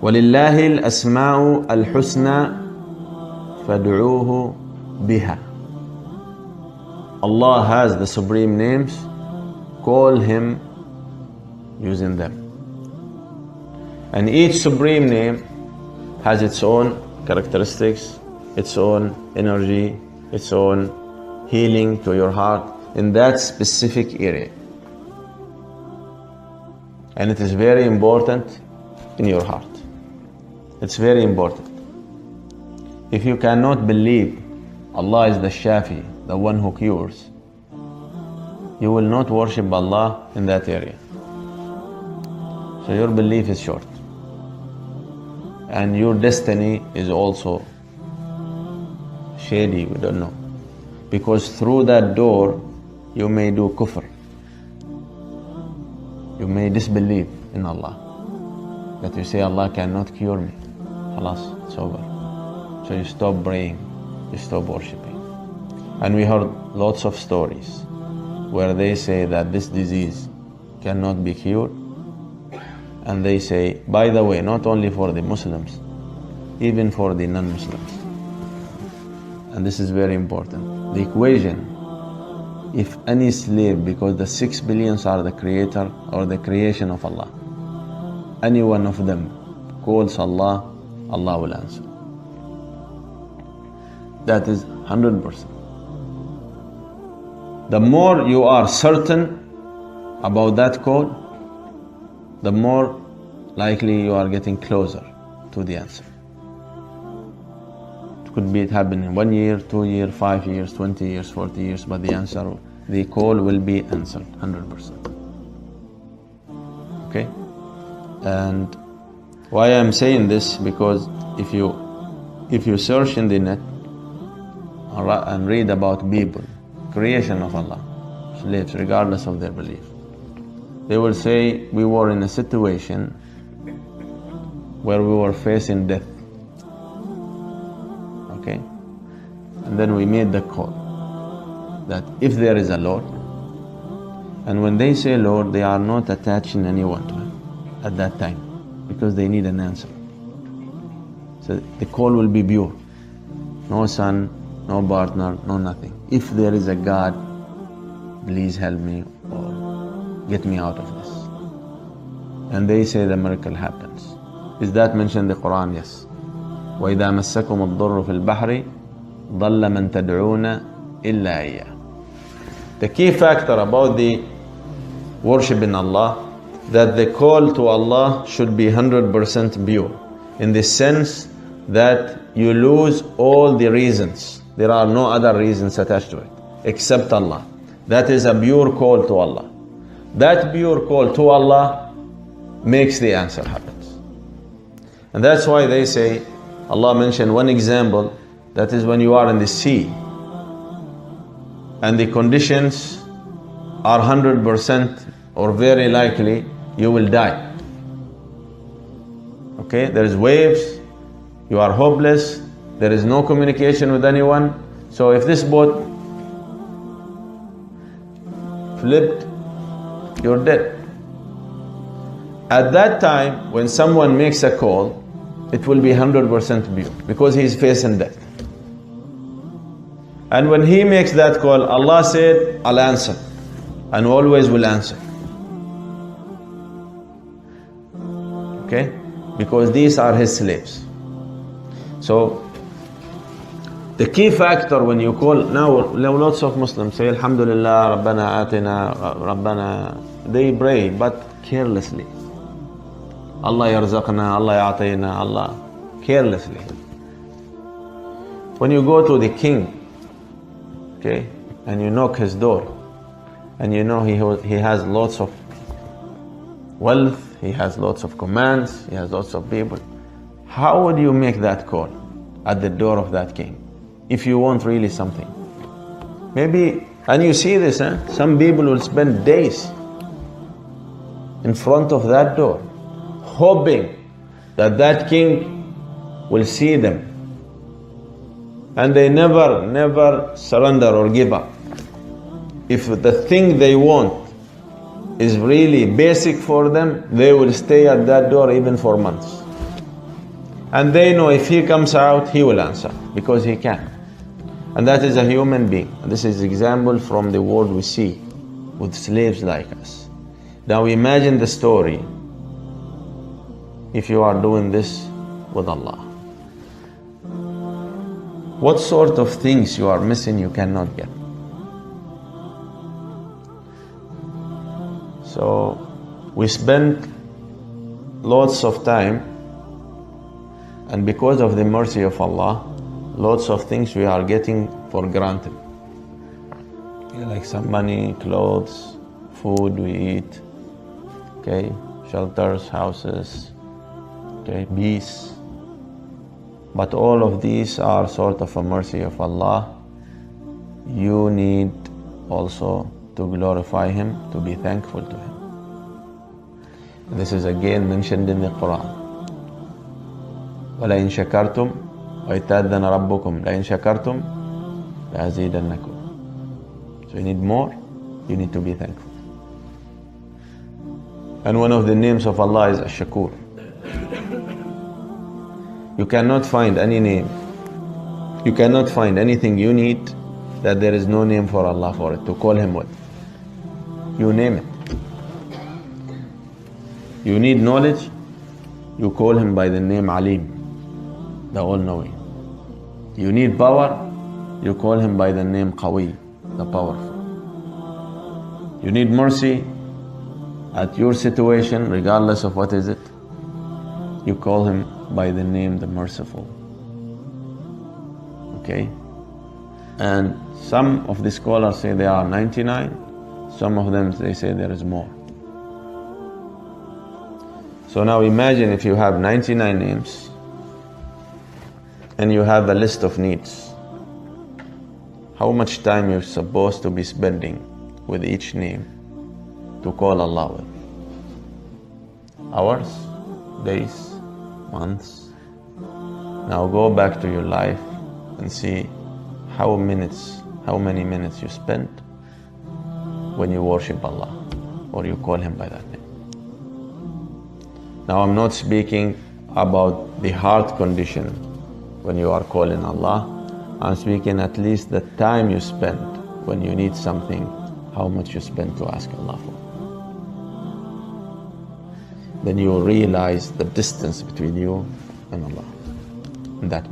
وَلِلَّهِ الْأَسْمَاءُ الْحُسْنَى فَادْعُوهُ بِهَا. Allah has the supreme names, call Him using them. And each supreme name has its own characteristics, its own energy, its own healing to your heart in that specific area. And it is very important in your heart. It's very important. If you cannot believe Allah is the Shafi, the one who cures, you will not worship Allah in that area. So your belief is short. And your destiny is also shady, we don't know. Because through that door, you may do kufr. You may disbelieve in Allah. That you say, Allah cannot cure me. Khalas, it's over. So you stop praying, you stop worshipping. And we heard lots of stories where they say that this disease cannot be cured. And they say, by the way, not only for the Muslims, even for the non-Muslims. And this is very important. The equation, if any slave, because the 6 billions are the creator or the creation of Allah, any one of them calls Allah, Allah will answer. That is 100%. The more you are certain about that call, the more likely you are getting closer to the answer. It could be it happened in 1 year, 2 years, 5 years, 20 years, 40 years, but the answer, the call will be answered 100%. Okay? And why I'm saying this, because if you search in the net and read about people, creation of Allah, slaves, regardless of their belief, they will say we were in a situation where we were facing death. Okay? And then we made the call that if there is a Lord, and when they say Lord, they are not attaching anyone to Him at that time, because they need an answer. So the call will be pure. No son, no partner, no nothing. If there is a God, please help me or get me out of this. And they say the miracle happens. Is that mentioned in the Quran? Yes. وَإِذَا مَسَّكُمُ الضُّرُّ فِي الْبَحْرِ ضَلَّ مَن تَدْعُونَ إِلَّا إِيَّاهُ. The key factor about the worship in Allah, that the call to Allah should be 100% pure, in the sense that you lose all the reasons. There are no other reasons attached to it except Allah. That is a pure call to Allah. That pure call to Allah makes the answer happen. And that's why they say, Allah mentioned one example, that is when you are in the sea and the conditions are 100% or very likely you will die. Okay, there is waves, you are hopeless, there is no communication with anyone. So if this boat flipped, you're dead. At that time, when someone makes a call, it will be 100% pure, because he is facing death. And when he makes that call, Allah said, I'll answer, and always will answer. Okay? Because these are His slaves. So, the key factor when you call, now lots of Muslims say, Alhamdulillah, Rabbana atina, Rabbana, they pray, but carelessly. Allah yarzaqna, Allah ya'tayna, Allah, carelessly. When you go to the king, okay, and you knock his door, and you know he has lots of wealth, he has lots of commands, he has lots of people, how would you make that call at the door of that king if you want really something? Maybe, and you see this, some people will spend days in front of that door, hoping that that king will see them. And they never surrender or give up. If the thing they want is really basic for them, they will stay at that door even for months. And they know if he comes out, he will answer because he can. And that is a human being. And this is example from the world we see with slaves like us. Now imagine the story if you are doing this with Allah. What sort of things you are missing you cannot get. So we spend lots of time, and because of the mercy of Allah, lots of things we are getting for granted. Like some money, clothes, food we eat, okay, shelters, houses, okay, peace. But all of these are sort of a mercy of Allah. You need also to glorify Him, to be thankful to Him. This is again mentioned in the Quran. وَلَئِن شَكَرْتُمْ وَإِتَّأَذَّنَ رَبُّكُمْ لَئِن شَكَرْتُمْ لَأَزِيدَنَّكُمْ. So you need more, you need to be thankful. And one of the names of Allah is Ash-Shakur. You cannot find any name, you cannot find anything you need that there is no name for Allah for it, to call Him with. You name it. You need knowledge, you call Him by the name Alim, the all-knowing. You need power, you call Him by the name Qawi, the powerful. You need mercy at your situation, regardless of what is it, you call Him by the name the merciful. Okay? And some of the scholars say there are 99, some of them they say there is more. So now imagine if you have 99 names and you have a list of needs. How much time you're supposed to be spending with each name to call Allah with? Hours? Days? Months? Now go back to your life and see how many minutes you spent when you worship Allah or you call Him by that name. Now I'm not speaking about the heart condition when you are calling Allah. I'm speaking at least the time you spend when you need something, how much you spend to ask Allah for. Then you will realize the distance between you and Allah. And that